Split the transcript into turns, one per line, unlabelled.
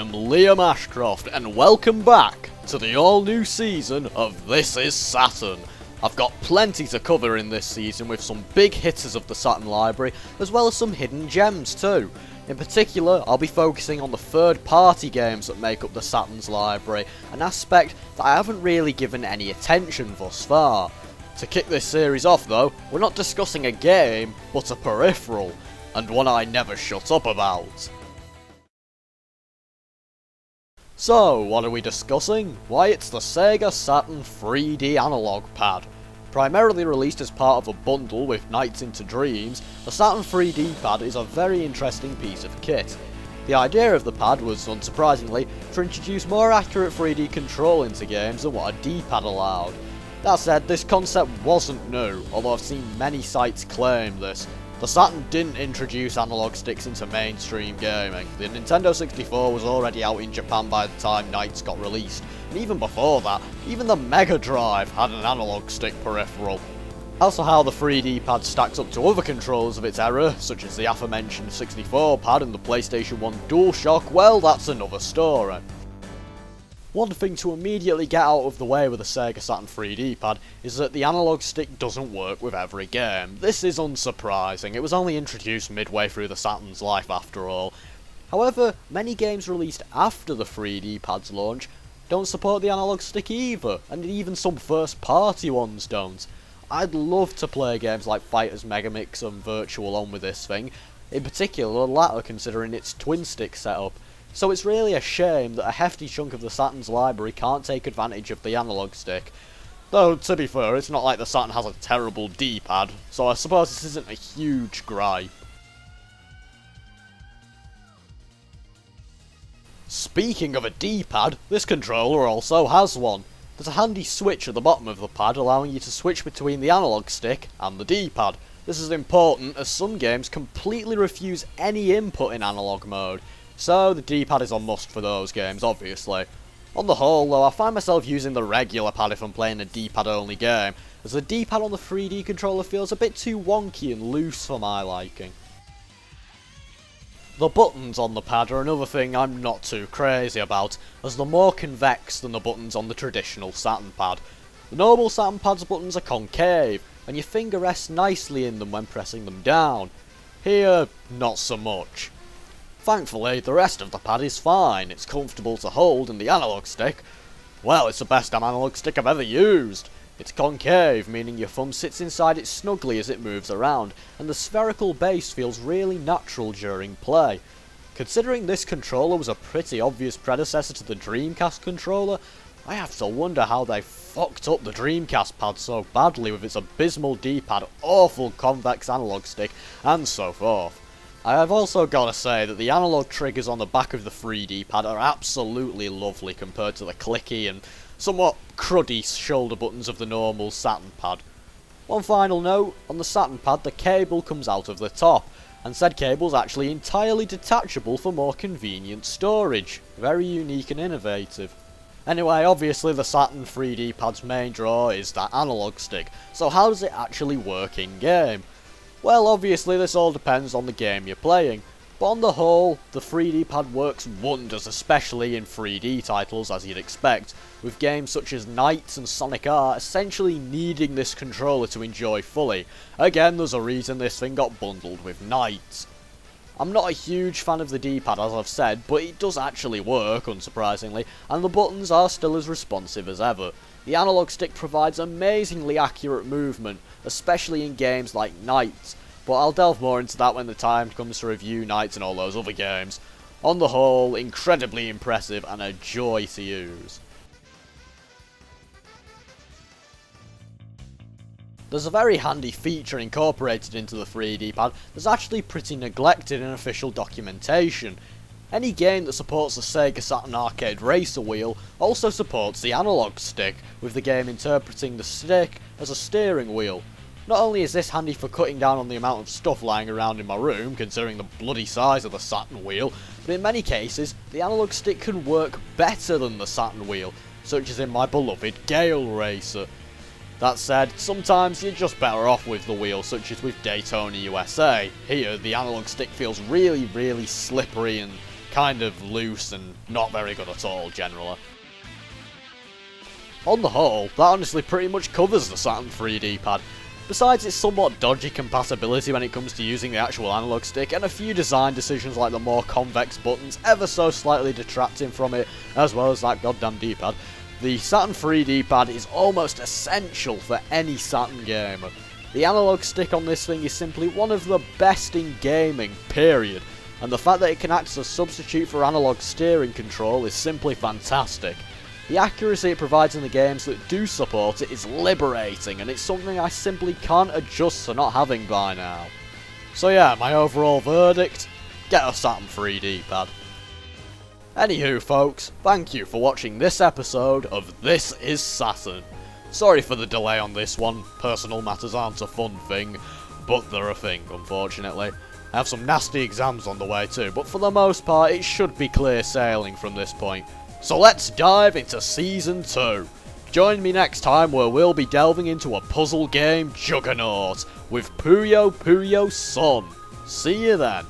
am Liam Ashcroft and welcome back to the all-new season of This is Saturn. I've got plenty to cover in this season with some big hitters of the Saturn library as well as some hidden gems too. In particular, I'll be focusing on the third-party games that make up the Saturn's library, an aspect that I haven't really given any attention thus far. To kick this series off though, we're not discussing a game, but a peripheral, and one I never shut up about. So, what are we discussing? Why, it's the SEGA Saturn 3D analog pad. Primarily released as part of a bundle with Nights into Dreams, the Saturn 3D pad is a very interesting piece of kit. The idea of the pad was, unsurprisingly, to introduce more accurate 3D control into games than what a D-pad allowed. That said, this concept wasn't new, although I've seen many sites claim this. The Saturn didn't introduce analog sticks into mainstream gaming. The Nintendo 64 was already out in Japan by the time Nights got released, and even before that, even the Mega Drive had an analog stick peripheral. As for how the 3D pad stacks up to other controllers of its era, such as the aforementioned 64 pad and the PlayStation 1 DualShock, well, that's another story. One thing to immediately get out of the way with the SEGA Saturn 3D pad is that the analog stick doesn't work with every game. This is unsurprising, it was only introduced midway through the Saturn's life after all. However, many games released after the 3D pad's launch don't support the analog stick either, and even some first party ones don't. I'd love to play games like Fighters Megamix and Virtual On with this thing, in particular the latter considering its twin stick setup. So it's really a shame that a hefty chunk of the Saturn's library can't take advantage of the analog stick. Though, to be fair, it's not like the Saturn has a terrible D-pad, so I suppose this isn't a huge gripe. Speaking of a D-pad, this controller also has one. There's a handy switch at the bottom of the pad allowing you to switch between the analog stick and the D-pad. This is important as some games completely refuse any input in analog mode. So the D-pad is a must for those games, obviously. On the whole, though, I find myself using the regular pad if I'm playing a D-pad only game, as the D-pad on the 3D controller feels a bit too wonky and loose for my liking. The buttons on the pad are another thing I'm not too crazy about, as they're more convex than the buttons on the traditional Saturn pad. The normal Saturn pad's buttons are concave, and your finger rests nicely in them when pressing them down. Here, not so much. Thankfully, the rest of the pad is fine, it's comfortable to hold, and the analog stick, well, it's the best damn analog stick I've ever used. It's concave, meaning your thumb sits inside it snugly as it moves around, and the spherical base feels really natural during play. Considering this controller was a pretty obvious predecessor to the Dreamcast controller, I have to wonder how they fucked up the Dreamcast pad so badly with its abysmal D-pad, awful convex analog stick, and so forth. I have also got to say that the analog triggers on the back of the 3D pad are absolutely lovely compared to the clicky and somewhat cruddy shoulder buttons of the normal Saturn pad. One final note, on the Saturn pad the cable comes out of the top, and said cable is actually entirely detachable for more convenient storage. Very unique and innovative. Anyway, obviously the Saturn 3D pad's main draw is that analog stick, so how does it actually work in game? Well, obviously this all depends on the game you're playing, but on the whole, the 3D pad works wonders, especially in 3D titles as you'd expect, with games such as Nights and Sonic R essentially needing this controller to enjoy fully. Again, there's a reason this thing got bundled with Nights. I'm not a huge fan of the D-pad as I've said, but it does actually work, unsurprisingly, and the buttons are still as responsive as ever. The analog stick provides amazingly accurate movement, especially in games like Nights, but I'll delve more into that when the time comes to review Nights and all those other games. On the whole, incredibly impressive and a joy to use. There's a very handy feature incorporated into the 3D pad that's actually pretty neglected in official documentation. Any game that supports the SEGA Saturn arcade racer wheel also supports the analog stick, with the game interpreting the stick as a steering wheel. Not only is this handy for cutting down on the amount of stuff lying around in my room, considering the bloody size of the Saturn wheel, but in many cases, the analog stick can work better than the Saturn wheel, such as in my beloved Gale Racer. That said, sometimes you're just better off with the wheel, such as with Daytona USA. Here, the analog stick feels really slippery and kind of loose and not very good at all, generally. On the whole, that honestly pretty much covers the Saturn 3 D-pad. Besides its somewhat dodgy compatibility when it comes to using the actual analog stick, and a few design decisions like the more convex buttons ever so slightly detracting from it, as well as that goddamn D-pad, the Saturn 3 D-pad is almost essential for any Saturn gamer. The analog stick on this thing is simply one of the best in gaming, period, and the fact that it can act as a substitute for analog steering control is simply fantastic. The accuracy it provides in the games that do support it is liberating, and it's something I simply can't adjust to not having by now. So yeah, my overall verdict, get a Saturn 3 D-pad. Anywho folks, thank you for watching this episode of This is Saturn. Sorry for the delay on this one, personal matters aren't a fun thing, but they're a thing unfortunately. I have some nasty exams on the way too, but for the most part it should be clear sailing from this point. So let's dive into Season 2. Join me next time where we'll be delving into a puzzle game juggernaut with Puyo Puyo Sun. See you then.